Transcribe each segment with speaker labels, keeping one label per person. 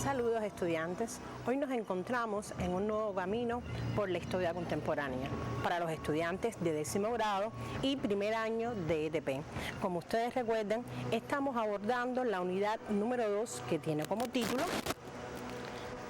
Speaker 1: Saludos estudiantes, hoy nos encontramos en un nuevo camino por la historia contemporánea para los estudiantes de 10º grado y primer año de ETP. Como ustedes recuerdan, estamos abordando la unidad número 2 que tiene como título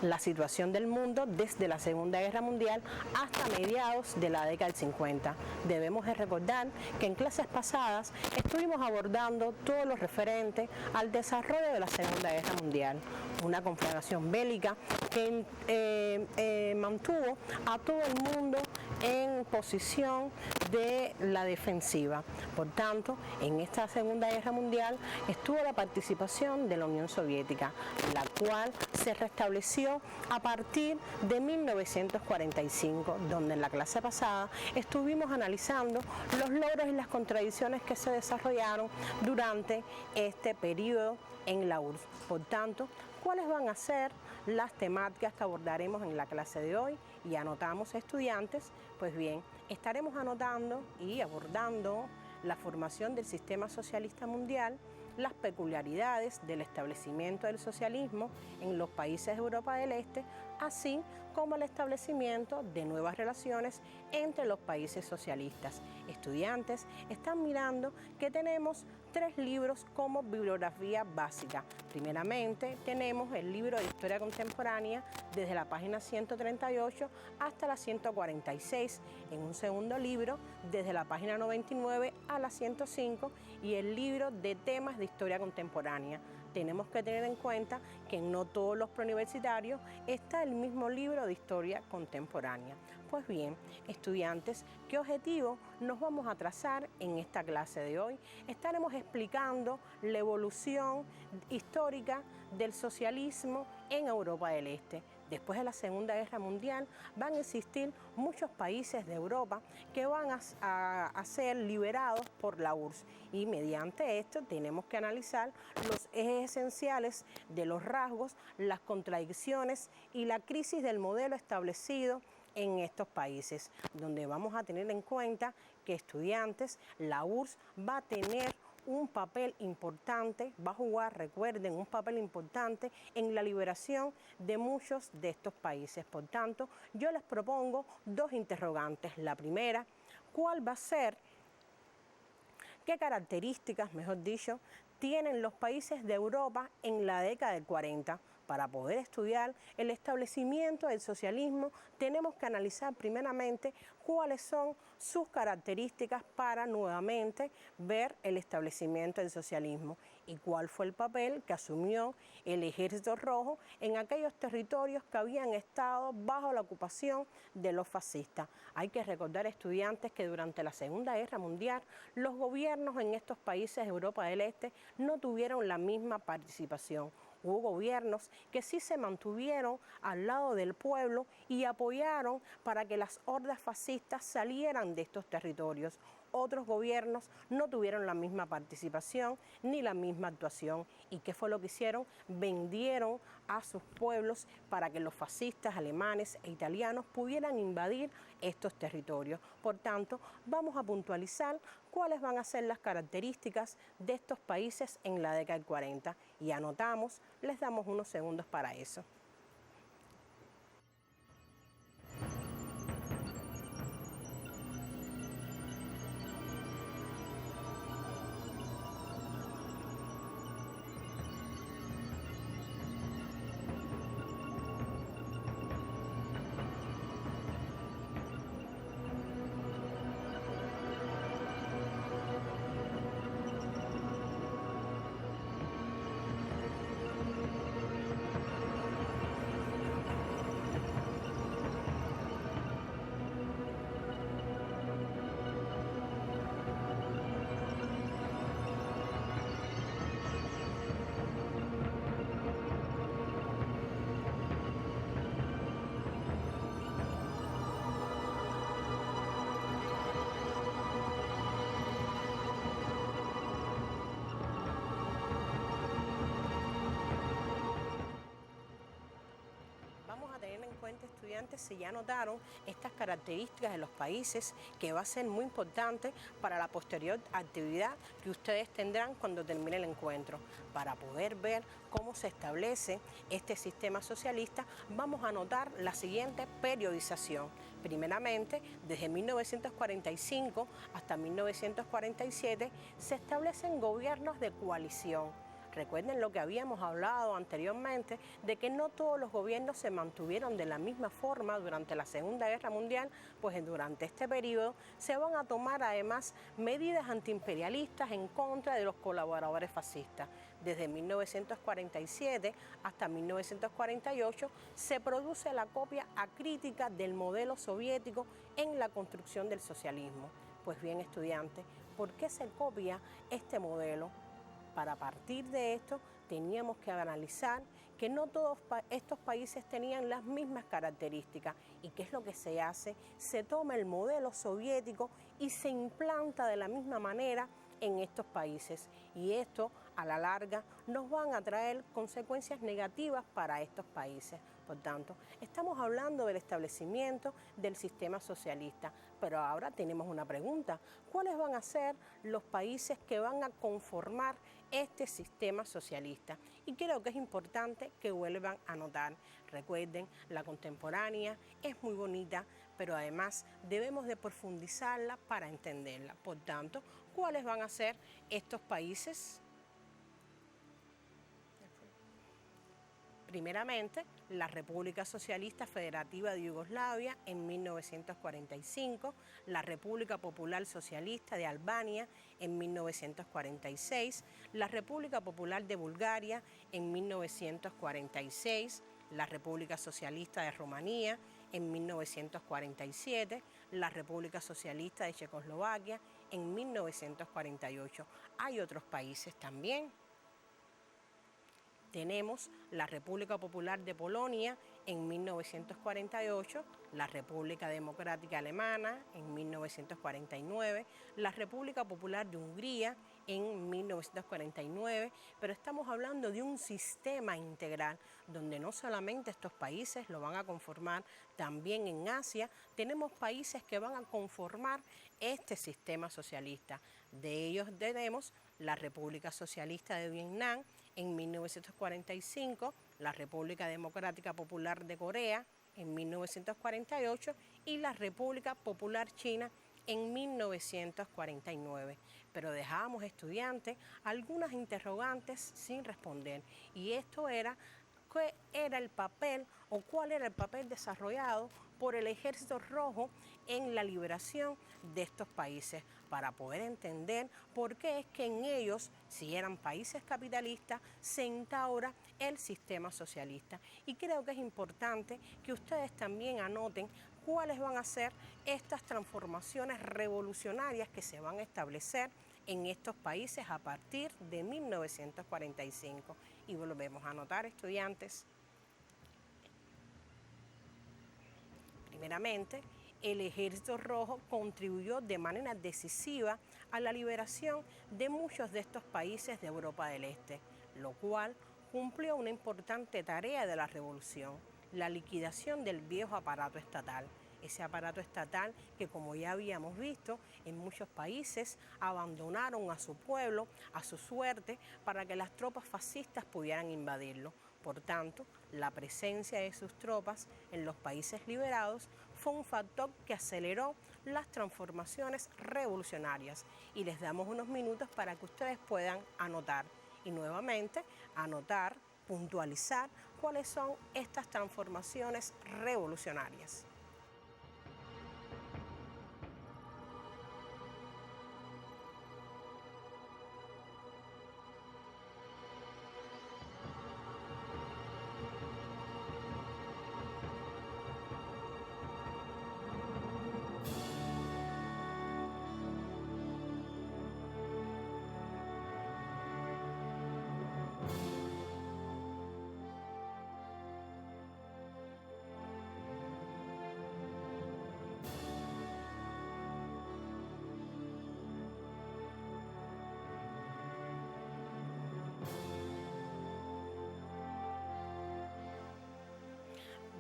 Speaker 1: la situación del mundo desde la Segunda Guerra Mundial hasta mediados de la década del 50. Debemos de recordar que en clases pasadas estuvimos abordando todo lo referente al desarrollo de la Segunda Guerra Mundial, una conflagración bélica que mantuvo a todo el mundo en posición de la defensiva. Por tanto, en esta Segunda Guerra Mundial estuvo la participación de la Unión Soviética, la cual se restableció a partir de 1945, donde en la clase pasada estuvimos analizando los logros y las contradicciones que se desarrollaron durante este periodo en la URSS. Por tanto, ¿cuáles van a ser las temáticas que abordaremos en la clase de hoy? Y anotamos, estudiantes, pues bien, estaremos anotando y abordando la formación del sistema socialista mundial, las peculiaridades del establecimiento del socialismo en los países de Europa del Este, así como el establecimiento de nuevas relaciones entre los países socialistas. Estudiantes, están mirando que tenemos 3 libros como bibliografía básica. Primeramente, tenemos el libro de Historia Contemporánea desde la página 138 hasta la 146. En un segundo libro, desde la página 99 a la 105, y el libro de temas de Historia Contemporánea. Tenemos que tener en cuenta que en no todos los preuniversitarios está el mismo libro de Historia Contemporánea. Pues bien, estudiantes, ¿qué objetivo nos vamos a trazar en esta clase de hoy? Estaremos explicando la evolución histórica del socialismo en Europa del Este. Después de la Segunda Guerra Mundial van a existir muchos países de Europa que van a ser liberados por la URSS, y mediante esto tenemos que analizar los ejes esenciales de los rasgos, las contradicciones y la crisis del modelo establecido en estos países, donde vamos a tener en cuenta que, estudiantes, la URSS va a tener un papel importante, va a jugar, recuerden, un papel importante en la liberación de muchos de estos países. Por tanto, yo les propongo 2 interrogantes. La primera, ¿cuál va a ser, qué características, mejor dicho, tienen los países de Europa en la década del 40? Para poder estudiar el establecimiento del socialismo, tenemos que analizar primeramente cuáles son sus características para nuevamente ver el establecimiento del socialismo y cuál fue el papel que asumió el Ejército Rojo en aquellos territorios que habían estado bajo la ocupación de los fascistas. Hay que recordar, estudiantes, que durante la Segunda Guerra Mundial los gobiernos en estos países de Europa del Este no tuvieron la misma participación. Hubo gobiernos que sí se mantuvieron al lado del pueblo y apoyaron para que las hordas fascistas salieran de estos territorios. Otros gobiernos no tuvieron la misma participación ni la misma actuación. ¿Y qué fue lo que hicieron? Vendieron a sus pueblos para que los fascistas alemanes e italianos pudieran invadir estos territorios. Por tanto, vamos a puntualizar cuáles van a ser las características de estos países en la década del 40. Y anotamos, les damos unos segundos para eso. seguramente estudiantes si ya notaron estas características de los países, que va a ser muy importante para la posterior actividad que ustedes tendrán cuando termine el encuentro. Para poder ver cómo se establece este sistema socialista, vamos a notar la siguiente periodización. Primeramente, desde 1945 hasta 1947 se establecen gobiernos de coalición. Recuerden lo que habíamos hablado anteriormente, de que no todos los gobiernos se mantuvieron de la misma forma durante la Segunda Guerra Mundial, pues durante este periodo se van a tomar además medidas antiimperialistas en contra de los colaboradores fascistas. Desde 1947 hasta 1948 se produce la copia acrítica del modelo soviético en la construcción del socialismo. Pues bien, estudiantes, ¿por qué se copia este modelo? Para partir de esto teníamos que analizar que no todos estos países tenían las mismas características. ¿Y qué es lo que se hace? Se toma el modelo soviético y se implanta de la misma manera en estos países. Y esto, a la larga, nos van a traer consecuencias negativas para estos países. Por tanto, estamos hablando del establecimiento del sistema socialista. Pero ahora tenemos una pregunta. ¿Cuáles van a ser los países que van a conformar este sistema socialista? Y creo que es importante que vuelvan a notar. Recuerden, la contemporánea es muy bonita, pero además debemos de profundizarla para entenderla. Por tanto, ¿cuáles van a ser estos países? Primeramente, la República Socialista Federativa de Yugoslavia en 1945, la República Popular Socialista de Albania en 1946, la República Popular de Bulgaria en 1946, la República Socialista de Rumanía en 1947, la República Socialista de Checoslovaquia en 1948. Hay otros países también. Tenemos la República Popular de Polonia en 1948, la República Democrática Alemana en 1949, la República Popular de Hungría en 1949, pero estamos hablando de un sistema integral donde no solamente estos países lo van a conformar, también en Asia tenemos países que van a conformar este sistema socialista. De ellos tenemos la República Socialista de Vietnam en 1945, la República Democrática Popular de Corea en 1948 y la República Popular China en 1949. Pero dejábamos, estudiantes, algunas interrogantes sin responder, y esto era: ¿qué era el papel o cuál era el papel desarrollado por el Ejército Rojo en la liberación de estos países? Para poder entender por qué es que en ellos, si eran países capitalistas, se instaura el sistema socialista. Y creo que es importante que ustedes también anoten cuáles van a ser estas transformaciones revolucionarias que se van a establecer en estos países a partir de 1945. Y volvemos a anotar, estudiantes. Primeramente, el Ejército Rojo contribuyó de manera decisiva a la liberación de muchos de estos países de Europa del Este, lo cual cumplió una importante tarea de la revolución: la liquidación del viejo aparato estatal. Ese aparato estatal que, como ya habíamos visto, en muchos países abandonaron a su pueblo, a su suerte, para que las tropas fascistas pudieran invadirlo. Por tanto, la presencia de sus tropas en los países liberados fue un factor que aceleró las transformaciones revolucionarias. Y les damos unos minutos para que ustedes puedan anotar. Y nuevamente, anotar, puntualizar cuáles son estas transformaciones revolucionarias.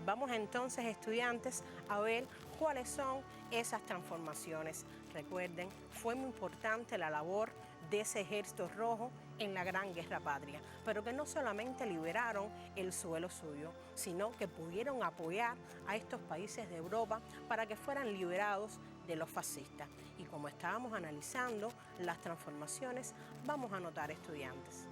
Speaker 1: Vamos entonces, estudiantes, a ver cuáles son esas transformaciones. Recuerden, fue muy importante la labor de ese ejército rojo en la Gran Guerra Patria, pero que no solamente liberaron el suelo suyo, sino que pudieron apoyar a estos países de Europa para que fueran liberados de los fascistas. Y como estábamos analizando las transformaciones, vamos a notar, estudiantes.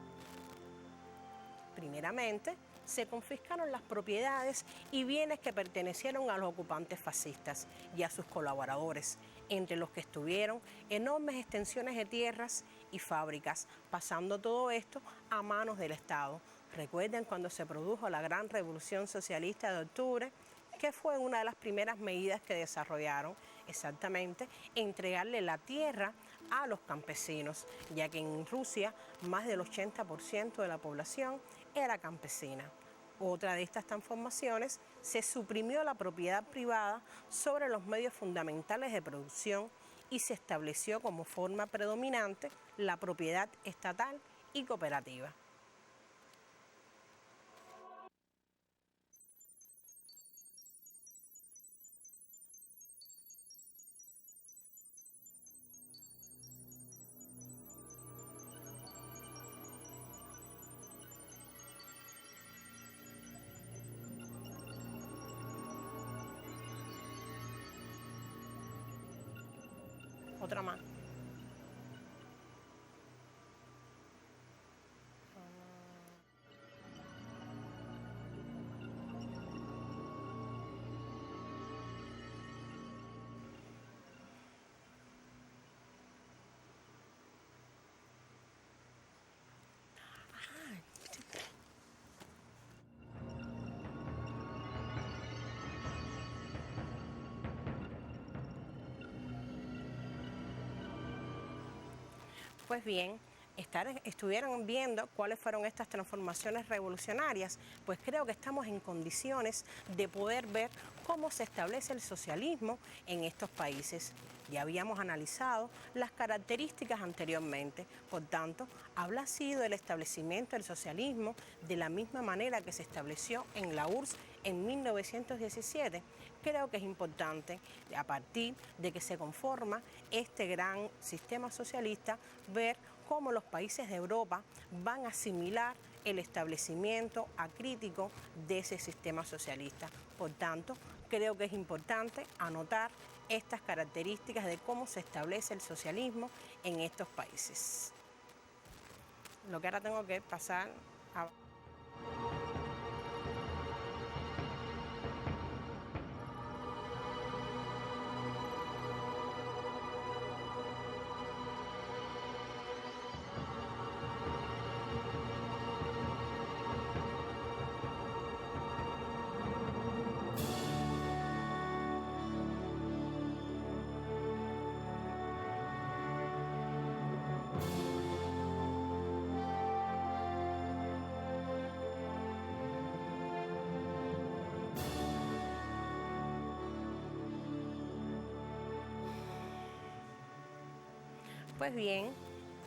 Speaker 1: Primeramente, se confiscaron las propiedades y bienes que pertenecieron a los ocupantes fascistas y a sus colaboradores, entre los que estuvieron enormes extensiones de tierras y fábricas, pasando todo esto a manos del Estado. Recuerden cuando se produjo la gran revolución socialista de octubre, que fue una de las primeras medidas que desarrollaron, exactamente, entregarle la tierra a los campesinos, ya que en Rusia más del 80% de la población era campesina. Otra de estas transformaciones, se suprimió la propiedad privada sobre los medios fundamentales de producción y se estableció como forma predominante la propiedad estatal y cooperativa. Otra más. Pues bien, estuvieran viendo cuáles fueron estas transformaciones revolucionarias, pues creo que estamos en condiciones de poder ver cómo se establece el socialismo en estos países. Ya habíamos analizado las características anteriormente, por tanto, habla sido el establecimiento del socialismo de la misma manera que se estableció en la URSS en 1917. Creo que es importante, a partir de que se conforma este gran sistema socialista, ver cómo los países de Europa van a asimilar el establecimiento acrítico de ese sistema socialista. Por tanto, creo que es importante anotar estas características de cómo se establece el socialismo en estos países. Lo que ahora tengo que pasar a... Pues bien,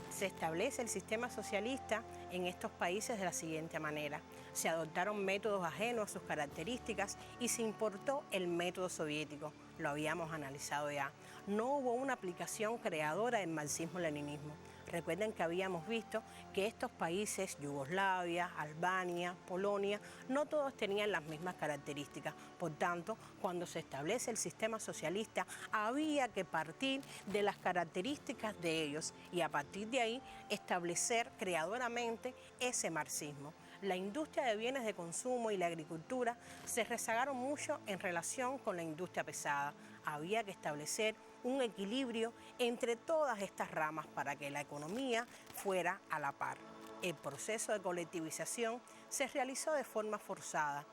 Speaker 1: se establece el sistema socialista en estos países de la siguiente manera. Se adoptaron métodos ajenos a sus características y se importó el método soviético. Lo habíamos analizado ya. No hubo una aplicación creadora del marxismo-leninismo. Recuerden que habíamos visto que estos países, Yugoslavia, Albania, Polonia, no todos tenían las mismas características. Por tanto, cuando se establece el sistema socialista, había que partir de las características de ellos y a partir de ahí establecer creadoramente ese marxismo. La industria de bienes de consumo y la agricultura se rezagaron mucho en relación con la industria pesada. Había que establecer un equilibrio entre todas estas ramas para que la economía fuera a la par. El proceso de colectivización se realizó de forma forzada.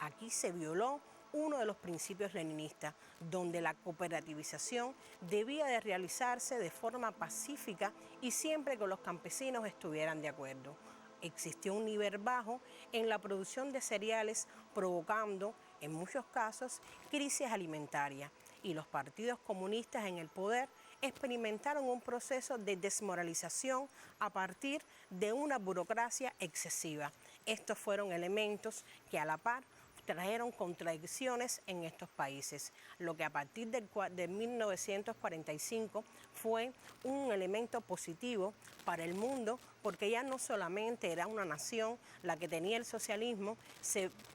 Speaker 1: Aquí se violó uno de los principios leninistas, donde la cooperativización debía de realizarse de forma pacífica y siempre que los campesinos estuvieran de acuerdo. Existió un nivel bajo en la producción de cereales, provocando, en muchos casos, crisis alimentarias. Y los partidos comunistas en el poder experimentaron un proceso de desmoralización a partir de una burocracia excesiva. Estos fueron elementos que a la par trajeron contradicciones en estos países, lo que a partir de 1945 fue un elemento positivo para el mundo, porque ya no solamente era una nación la que tenía el socialismo,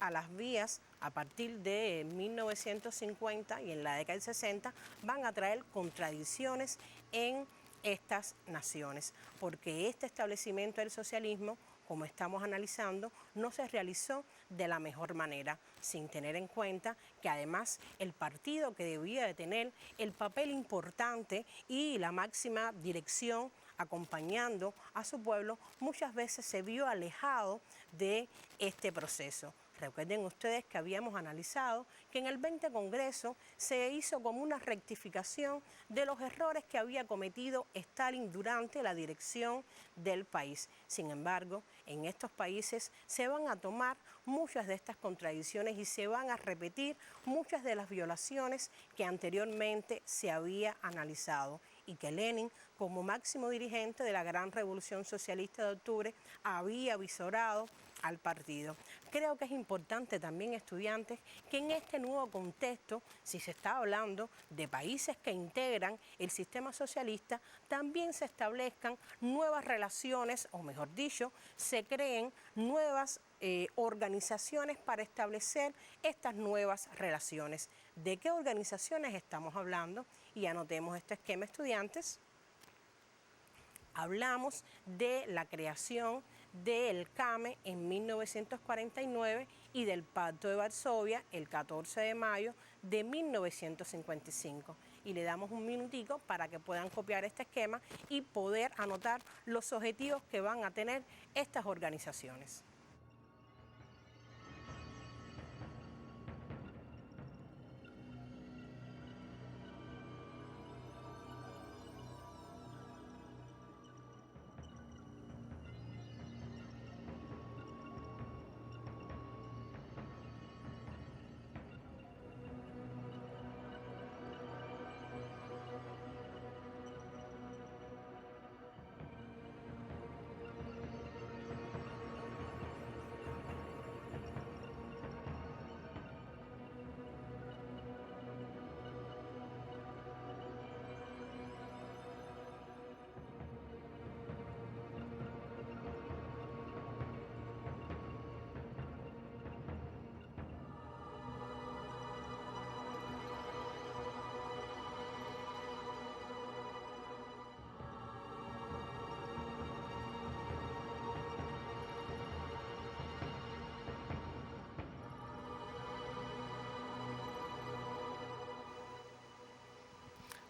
Speaker 1: a las vías a partir de 1950 y en la década del 60 van a traer contradicciones en estas naciones, porque este establecimiento del socialismo, como estamos analizando, no se realizó de la mejor manera, sin tener en cuenta que además el partido que debía de tener el papel importante y la máxima dirección acompañando a su pueblo, muchas veces se vio alejado de este proceso. Recuerden ustedes que habíamos analizado que en el 20 Congreso se hizo como una rectificación de los errores que había cometido Stalin durante la dirección del país. Sin embargo, en estos países se van a tomar muchas de estas contradicciones y se van a repetir muchas de las violaciones que anteriormente se había analizado y que Lenin, como máximo dirigente de la gran revolución socialista de octubre, había visorado al partido. Creo que es importante también, estudiantes, que en este nuevo contexto, si se está hablando de países que integran el sistema socialista, también se establezcan nuevas relaciones, o mejor dicho, se creen nuevas organizaciones para establecer estas nuevas relaciones. ¿De qué organizaciones estamos hablando? Y anotemos este esquema, estudiantes. Hablamos de la creación del CAME en 1949 y del Pacto de Varsovia el 14 de mayo de 1955. Y le damos un minutico para que puedan copiar este esquema y poder anotar los objetivos que van a tener estas organizaciones.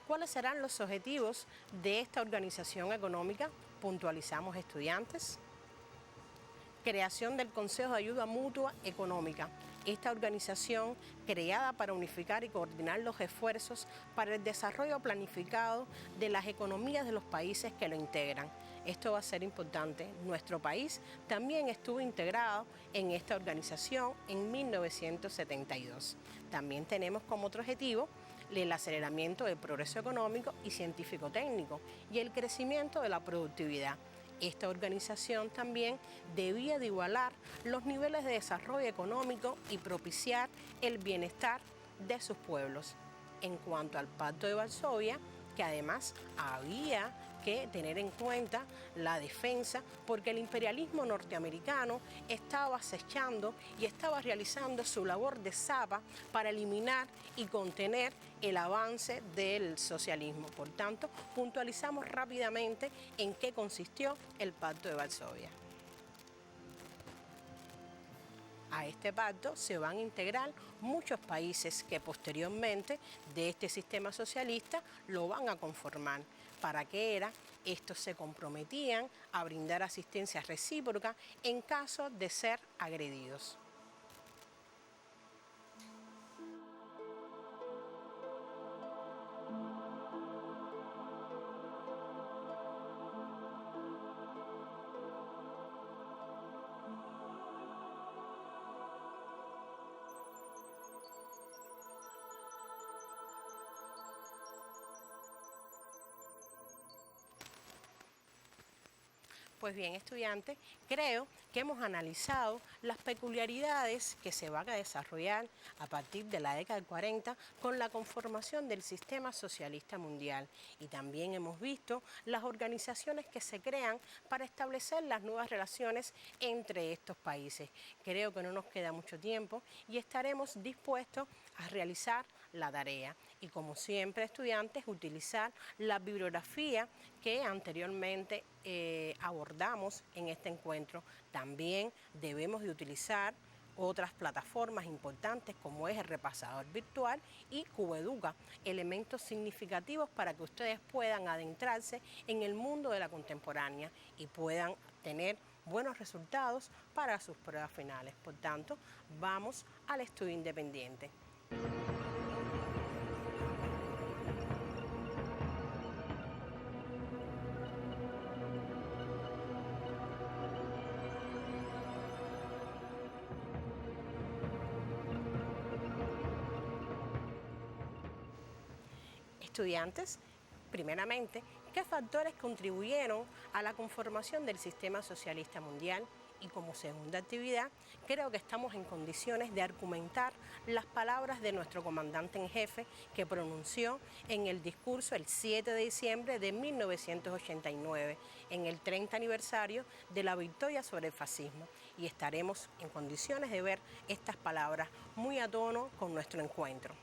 Speaker 1: ¿Cuáles serán los objetivos de esta organización económica? Puntualizamos, estudiantes. Creación del Consejo de Ayuda Mutua Económica. Esta organización, creada para unificar y coordinar los esfuerzos para el desarrollo planificado de las economías de los países que lo integran. Esto va a ser importante. Nuestro país también estuvo integrado en esta organización en 1972. También tenemos como otro objetivo el aceleramiento del progreso económico y científico-técnico y el crecimiento de la productividad. Esta organización también debía de igualar los niveles de desarrollo económico y propiciar el bienestar de sus pueblos. En cuanto al Pacto de Varsovia, que además había que tener en cuenta la defensa, porque el imperialismo norteamericano estaba acechando y estaba realizando su labor de zapa para eliminar y contener el avance del socialismo. Por tanto, puntualizamos rápidamente en qué consistió el Pacto de Varsovia. A este pacto se van a integrar muchos países que posteriormente de este sistema socialista lo van a conformar. ¿Para qué era? Estos se comprometían a brindar asistencia recíproca en caso de ser agredidos. Pues bien, estudiantes, creo que hemos analizado las peculiaridades que se van a desarrollar a partir de la década del 40 con la conformación del sistema socialista mundial, y también hemos visto las organizaciones que se crean para establecer las nuevas relaciones entre estos países. Creo que no nos queda mucho tiempo y estaremos dispuestos a realizar la tarea. Y como siempre, estudiantes, utilizar la bibliografía que anteriormente abordamos en este encuentro. También debemos de utilizar otras plataformas importantes como es el repasador virtual y Cubeduca, elementos significativos para que ustedes puedan adentrarse en el mundo de la contemporánea y puedan tener buenos resultados para sus pruebas finales. Por tanto, vamos al estudio independiente. Estudiantes, primeramente, ¿qué factores contribuyeron a la conformación del sistema socialista mundial? Y como segunda actividad, creo que estamos en condiciones de argumentar las palabras de nuestro comandante en jefe que pronunció en el discurso el 7 de diciembre de 1989, en el 30 aniversario de la victoria sobre el fascismo. Y estaremos en condiciones de ver estas palabras muy a tono con nuestro encuentro.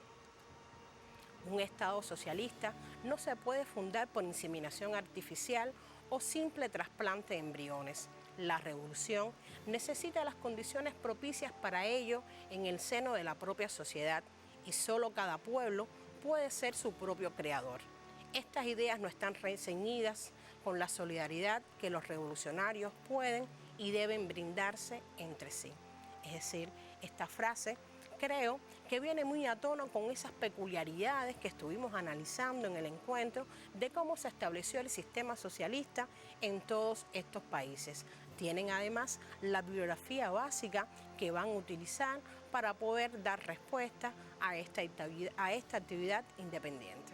Speaker 1: Un Estado socialista no se puede fundar por inseminación artificial o simple trasplante de embriones. La revolución necesita las condiciones propicias para ello en el seno de la propia sociedad, y solo cada pueblo puede ser su propio creador. Estas ideas no están reñidas con la solidaridad que los revolucionarios pueden y deben brindarse entre sí. Es decir, esta frase creo que viene muy a tono con esas peculiaridades que estuvimos analizando en el encuentro de cómo se estableció el sistema socialista en todos estos países. Tienen además la bibliografía básica que van a utilizar para poder dar respuesta a esta actividad independiente.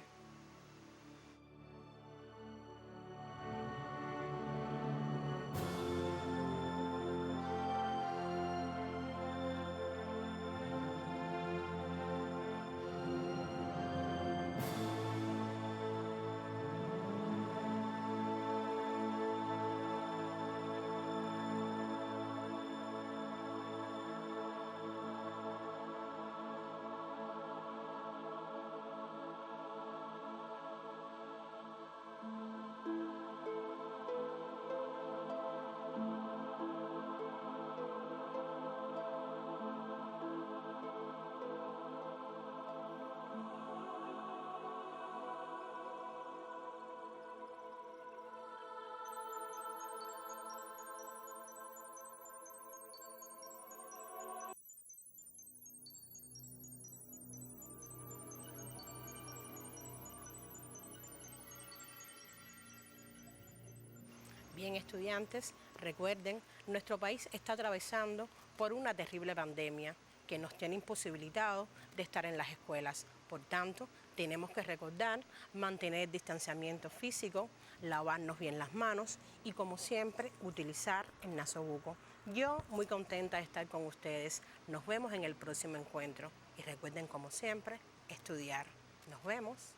Speaker 1: Bien, estudiantes, recuerden, nuestro país está atravesando por una terrible pandemia que nos tiene imposibilitados de estar en las escuelas. Por tanto, tenemos que recordar mantener el distanciamiento físico, lavarnos bien las manos y, como siempre, utilizar el nasobuco. Yo muy contenta de estar con ustedes. Nos vemos en el próximo encuentro y recuerden, como siempre, estudiar. Nos vemos.